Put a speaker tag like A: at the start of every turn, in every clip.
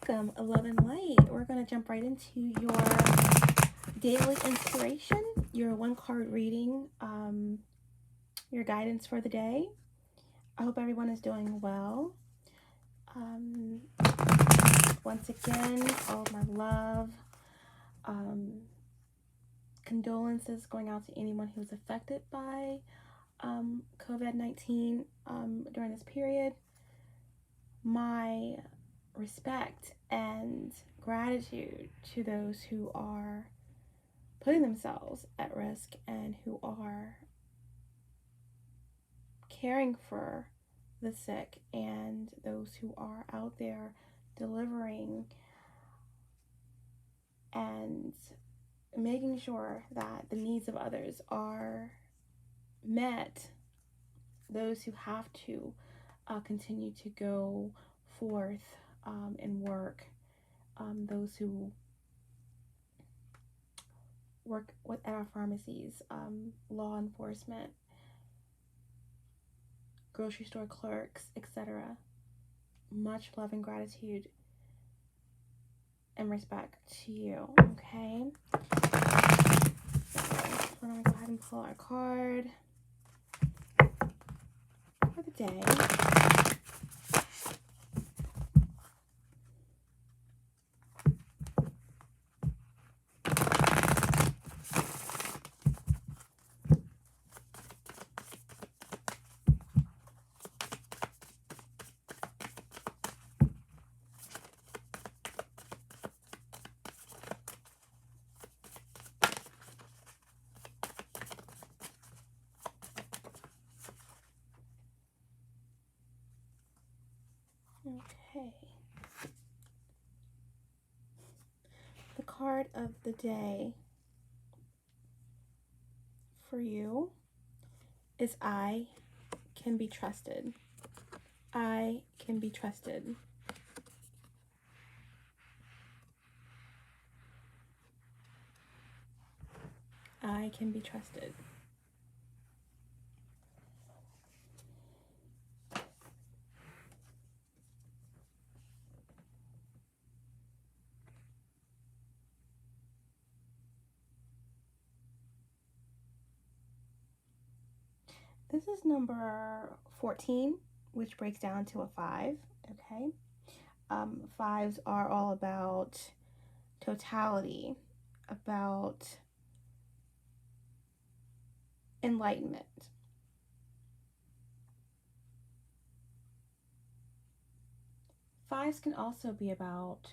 A: welcome, love and light. We're going to jump right into your daily inspiration, your one card reading, your guidance for the day. I hope everyone is doing well. Once again, all of my love, condolences going out to anyone who's affected by COVID-19 during this period. My respect and gratitude to those who are putting themselves at risk and who are caring for the sick and those who are out there delivering and making sure that the needs of others are met. Those who have to continue to go forth and work, those who work at our pharmacies, law enforcement, grocery store clerks, etc. Much love and gratitude and respect to you, okay? So we're going to go ahead and pull our card for the day. Okay. The card of the day for you is I can be trusted. I can be trusted. I can be trusted. This is number 14, which breaks down to a 5, okay? Fives are all about totality, about enlightenment. Fives can also be about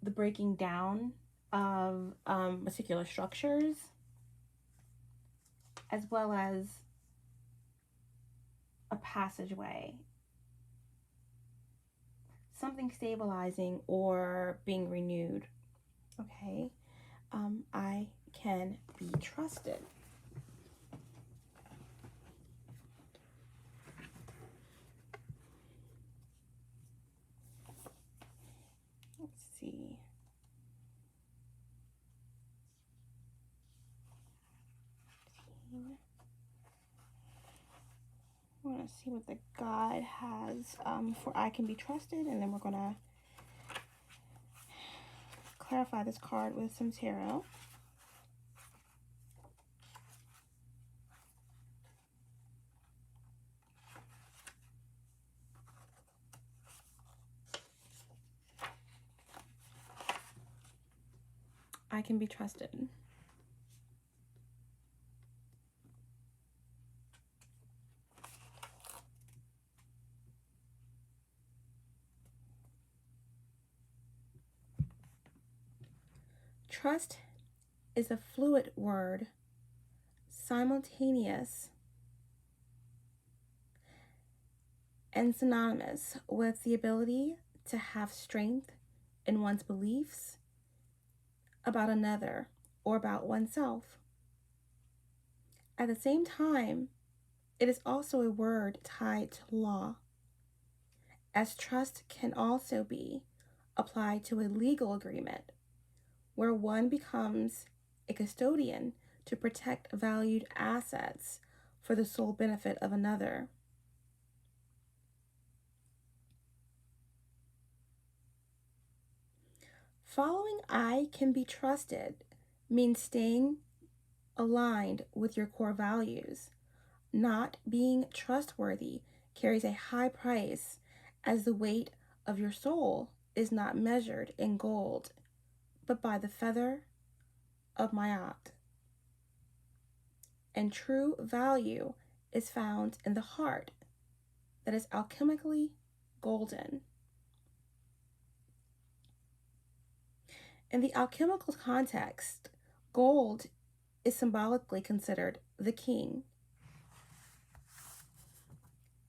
A: the breaking down of particular structures, as well as a passageway, something stabilizing or being renewed. Okay, I can be trusted. Let's see. I want to see what the guide has for I can be trusted, and then we're going to clarify this card with some tarot. I can be trusted. Trust is a fluid word, simultaneous and synonymous with the ability to have strength in one's beliefs about another or about oneself. At the same time, it is also a word tied to law, as trust can also be applied to a legal agreement where one becomes a custodian to protect valued assets for the sole benefit of another. Following I can be trusted means staying aligned with your core values. Not being trustworthy carries a high price, as the weight of your soul is not measured in gold, but by the feather of Ma'at. And true value is found in the heart that is alchemically golden. In the alchemical context, gold is symbolically considered the king,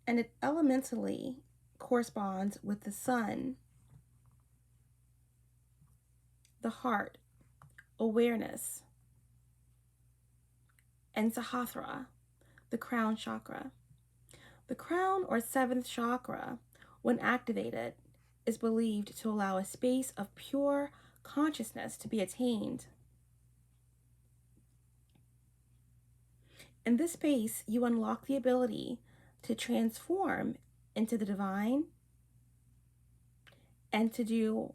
A: and it elementally corresponds with the sun, the heart, awareness, and Sahasrara, the crown chakra. The crown, or seventh chakra, when activated, is believed to allow a space of pure consciousness to be attained. In this space, you unlock the ability to transform into the divine and to do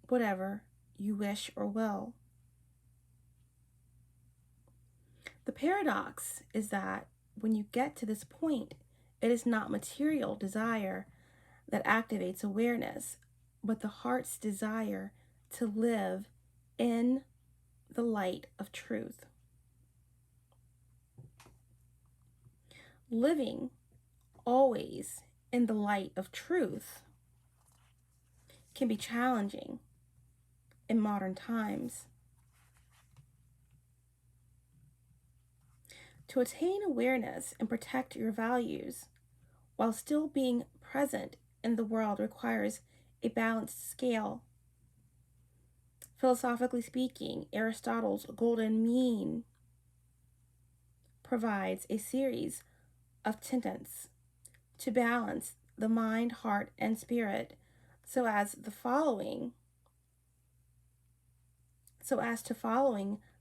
A: whatever you wish or will. The paradox is that when you get to this point, it is not material desire that activates awareness, but the heart's desire to live in the light of truth. Living always in the light of truth can be challenging in modern times. To attain awareness and protect your values while still being present in the world requires a balanced scale. Philosophically speaking, Aristotle's golden mean provides a series of tenets to balance the mind, heart, and spirit so as to following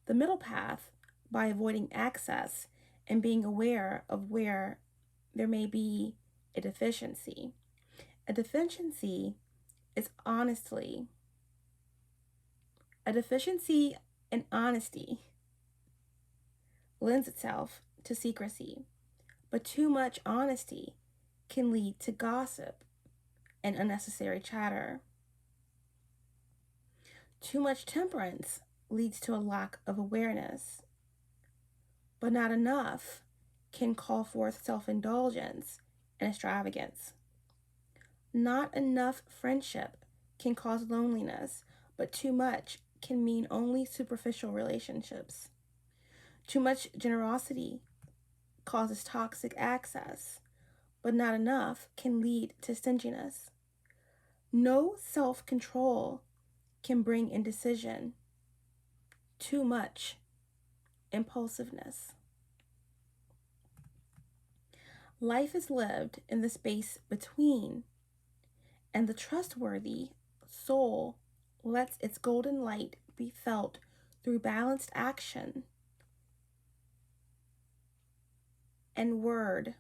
A: the middle path by avoiding excess and being aware of where there may be a deficiency. A deficiency in honesty lends itself to secrecy, but too much honesty can lead to gossip and unnecessary chatter. Too much temperance leads to a lack of awareness, but not enough can call forth self-indulgence and extravagance. Not enough friendship can cause loneliness, but too much can mean only superficial relationships. Too much generosity causes toxic access, but not enough can lead to stinginess. No self-control can bring indecision. Too much impulsiveness. Life is lived in the space between, and the trustworthy soul lets its golden light be felt through balanced action and word,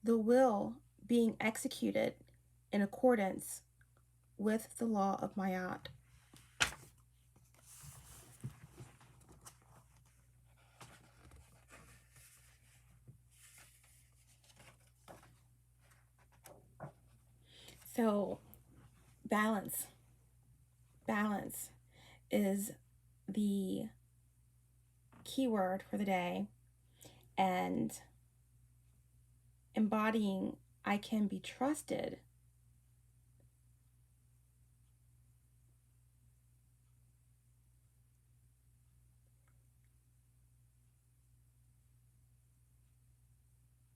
A: the will being executed in accordance with the law of Ma'at. So balance is the key word for the day, and embodying I can be trusted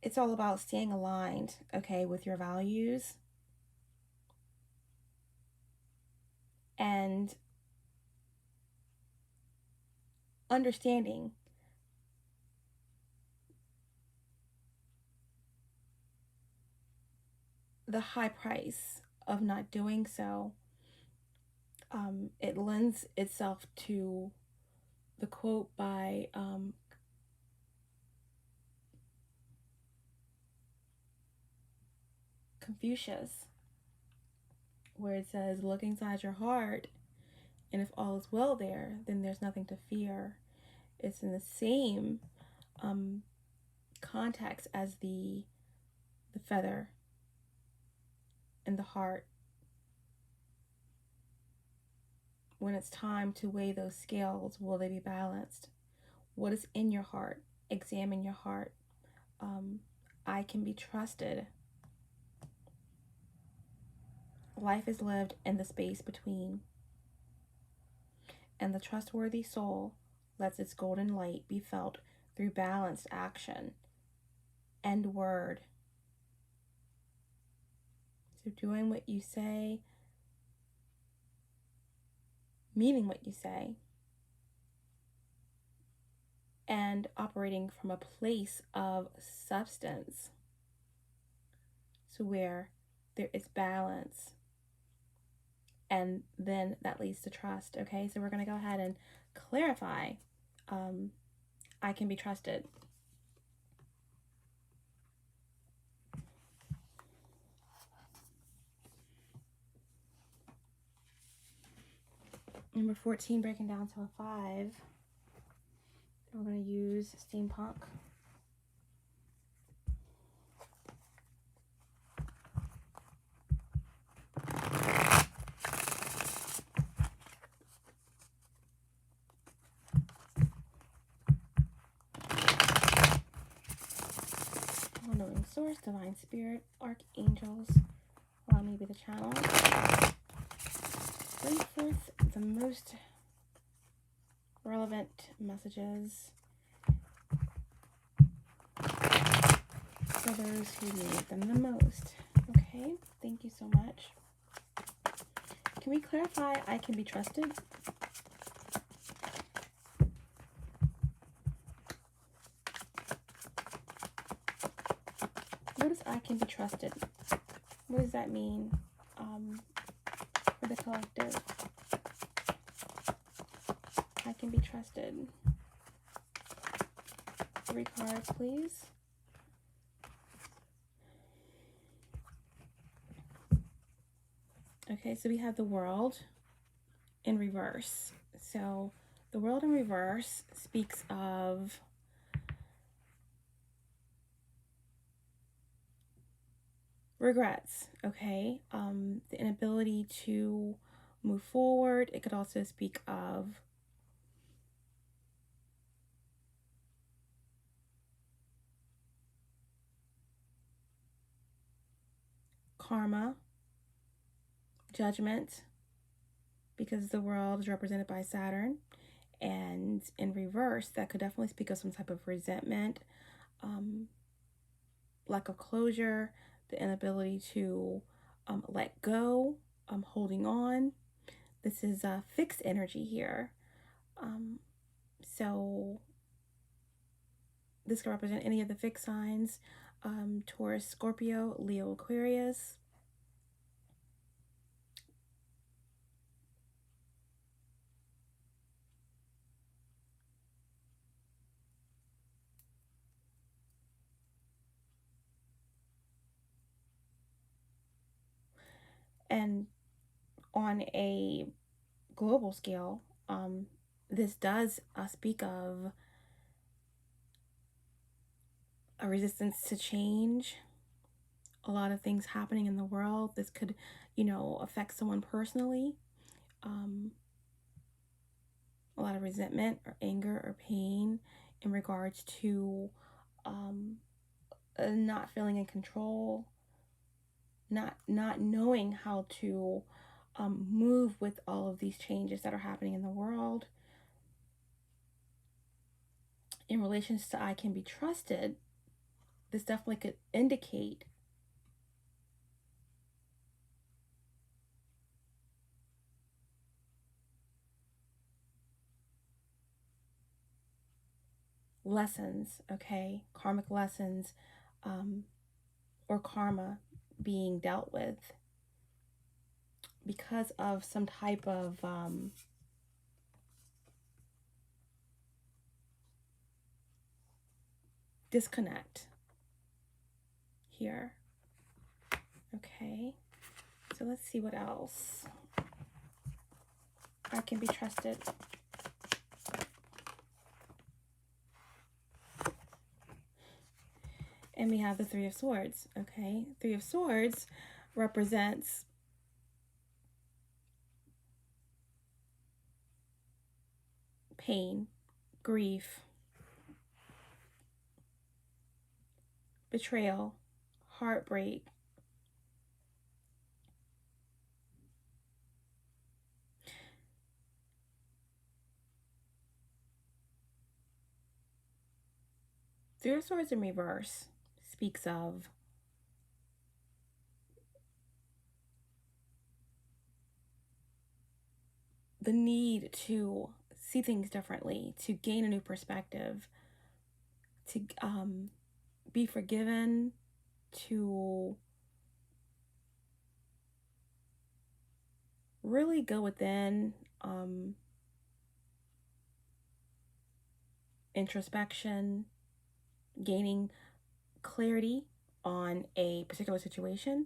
A: it's all about staying aligned, okay, with your values and understanding the high price of not doing so. It lends itself to the quote by Confucius, where it says, look inside your heart, and if all is well there, then there's nothing to fear. It's in the same context as the feather and the heart. When it's time to weigh those scales, will they be balanced? What is in your heart? Examine your heart. I can be trusted. Life is lived in the space between, and the trustworthy soul lets its golden light be felt through balanced action and word. So doing what you say, meaning what you say, and operating from a place of substance. So where there is balance, and then that leads to trust. Okay, so we're going to go ahead and clarify. I can be trusted. Number 14, breaking down to a 5. We're going to use steampunk. All-knowing source, divine spirit, archangels, allow me to be the channel. Bring forth the most relevant messages for those who need them the most. Okay, thank you so much. Can we clarify I can be trusted? What does I can be trusted? What does that mean for the collective? I can be trusted. 3 cards, please. Okay, so we have the world in reverse. So the world in reverse speaks of regrets, okay? The inability to move forward. It could also speak of karma, judgment, because the world is represented by Saturn. And in reverse, that could definitely speak of some type of resentment, lack of closure, the inability to let go, holding on. This is fixed energy here. So this can represent any of the fixed signs, Taurus, Scorpio, Leo, Aquarius. And on a global scale, this does speak of a resistance to change, a lot of things happening in the world. This could, affect someone personally. A lot of resentment or anger or pain in regards to not feeling in control, not knowing how to move with all of these changes that are happening in the world. In relation to I can be trusted, this definitely could indicate lessons, okay? Karmic lessons, or karma being dealt with because of some type of disconnect here. Okay, So let's see what else I can be trusted. And we have the Three of Swords, okay? Three of Swords represents pain, grief, betrayal, heartbreak. Three of Swords in reverse speaks of the need to see things differently, to gain a new perspective, to be forgiven, to really go within, introspection, gaining clarity on a particular situation.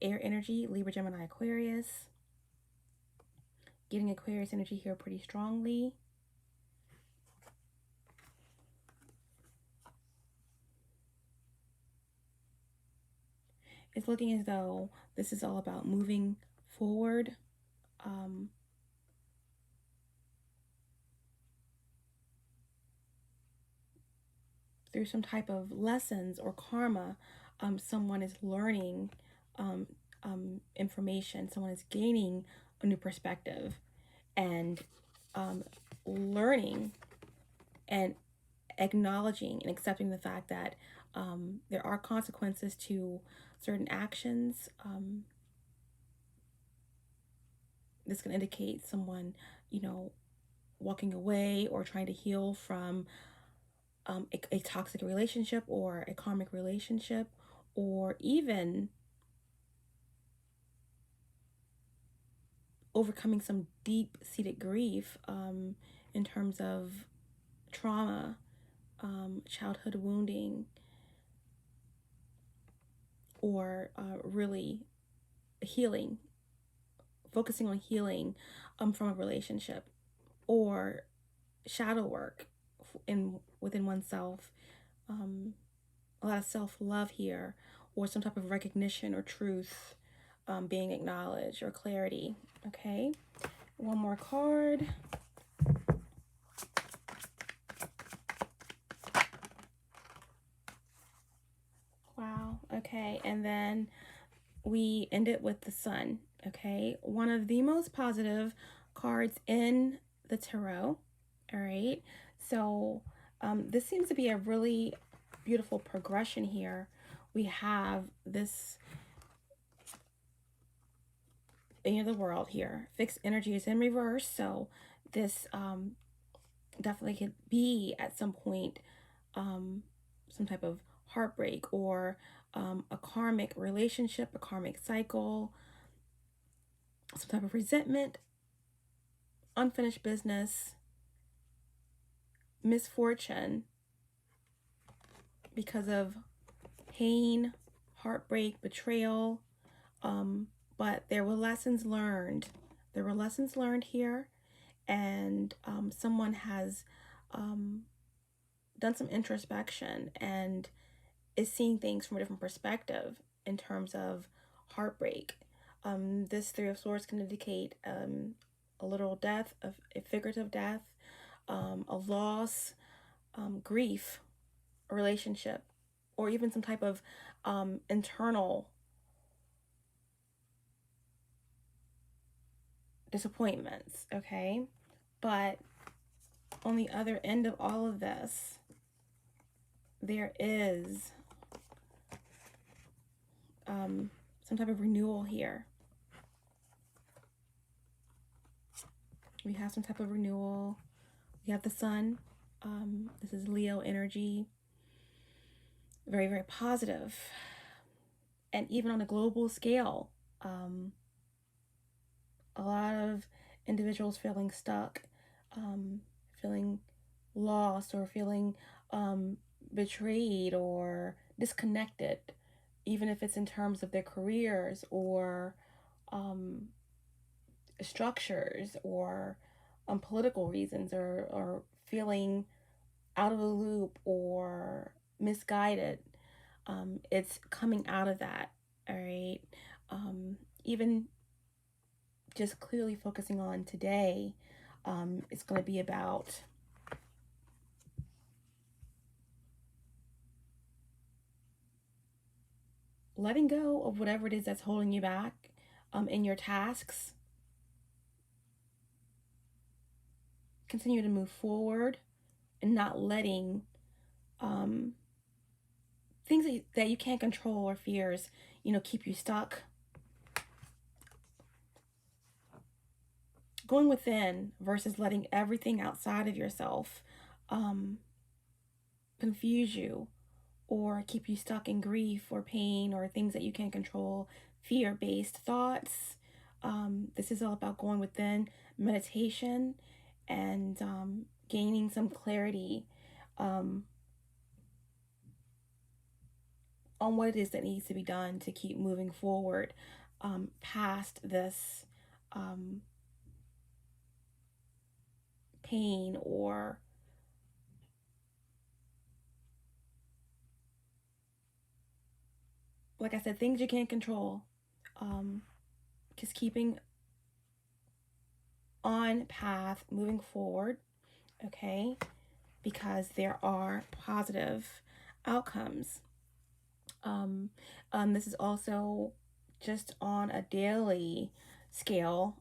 A: Air energy, Libra, Gemini, Aquarius. Getting Aquarius energy here pretty strongly. It's looking as though this is all about moving forward. Through some type of lessons or karma, someone is learning information. Someone is gaining a new perspective and learning and acknowledging and accepting the fact that there are consequences to certain actions. This can indicate someone, walking away or trying to heal from a toxic relationship or a karmic relationship, or even overcoming some deep-seated grief in terms of trauma, childhood wounding, or really healing, focusing on healing from a relationship, or shadow work within oneself. A lot of self-love here, or some type of recognition or truth being acknowledged, or clarity. Okay, one more card. Wow. Okay, and then we end it with the Sun. Okay, one of the most positive cards in the tarot. All right, so this seems to be a really beautiful progression here. We have this end of the world here. Fixed energy is in reverse, so this definitely could be at some point some type of heartbreak, or a karmic relationship, a karmic cycle, some type of resentment, unfinished business, misfortune because of pain, heartbreak, betrayal. But there were lessons learned. There were lessons learned here, and someone has done some introspection and is seeing things from a different perspective in terms of heartbreak. This Three of Swords can indicate a literal death, a figurative death, a loss, grief, a relationship, or even some type of internal disappointments, okay? But on the other end of all of this, there is some type of renewal here. We have some type of renewal. We have the Sun. This is Leo energy. Very, very positive. And even on a global scale, a lot of individuals feeling stuck, feeling lost, or feeling betrayed or disconnected even if it's in terms of their careers or um, structures or political reasons, or feeling out of the loop or misguided. It's coming out of that, all right? Even just clearly focusing on today, it's going to be about letting go of whatever it is that's holding you back in your tasks. Continue to move forward and not letting um, things that you can't control or fears, keep you stuck. Going within versus letting everything outside of yourself um, confuse you or keep you stuck in grief or pain or things that you can't control, fear-based thoughts. This is all about going within, meditation, and gaining some clarity um, on what it is that needs to be done to keep moving forward past this pain or like I said, things you can't control. Um, just keeping on path, moving forward, okay? Because there are positive outcomes. This is also just on a daily scale.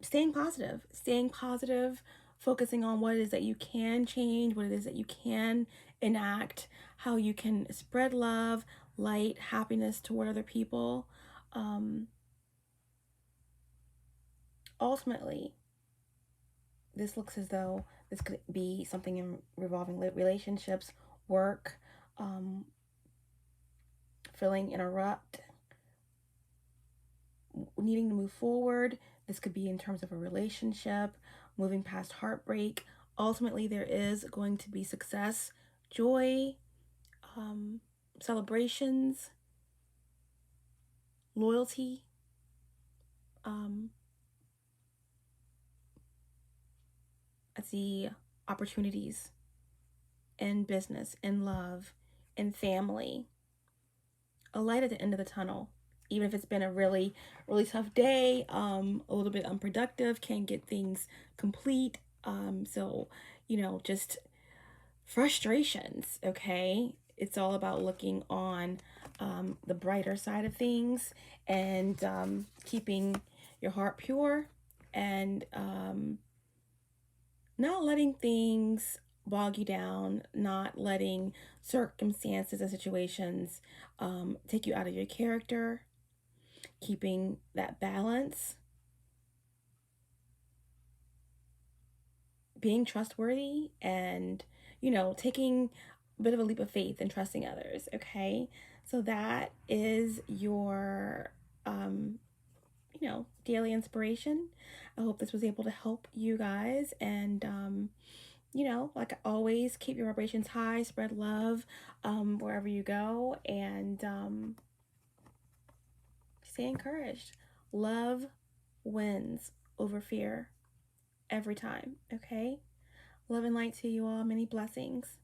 A: Staying positive, focusing on what it is that you can change, what it is that you can enact, how you can spread love, light, happiness toward other people. Ultimately, this looks as though this could be something in revolving relationships, work, feeling interrupt, needing to move forward. This could be in terms of a relationship, moving past heartbreak. Ultimately, there is going to be success, joy, celebrations, loyalty. I see opportunities in business, in love, in family, a light at the end of the tunnel. Even if it's been a really, really tough day, a little bit unproductive, can't get things complete. So, just frustrations, okay? It's all about looking on the brighter side of things and keeping your heart pure and not letting things bog you down, not letting circumstances and situations take you out of your character, keeping that balance, being trustworthy, and, taking a bit of a leap of faith and trusting others, okay? So that is your, daily inspiration. I hope this was able to help you guys. And, like always, keep your vibrations high, spread love wherever you go, and stay encouraged. Love wins over fear every time, okay? Love and light to you all. Many blessings.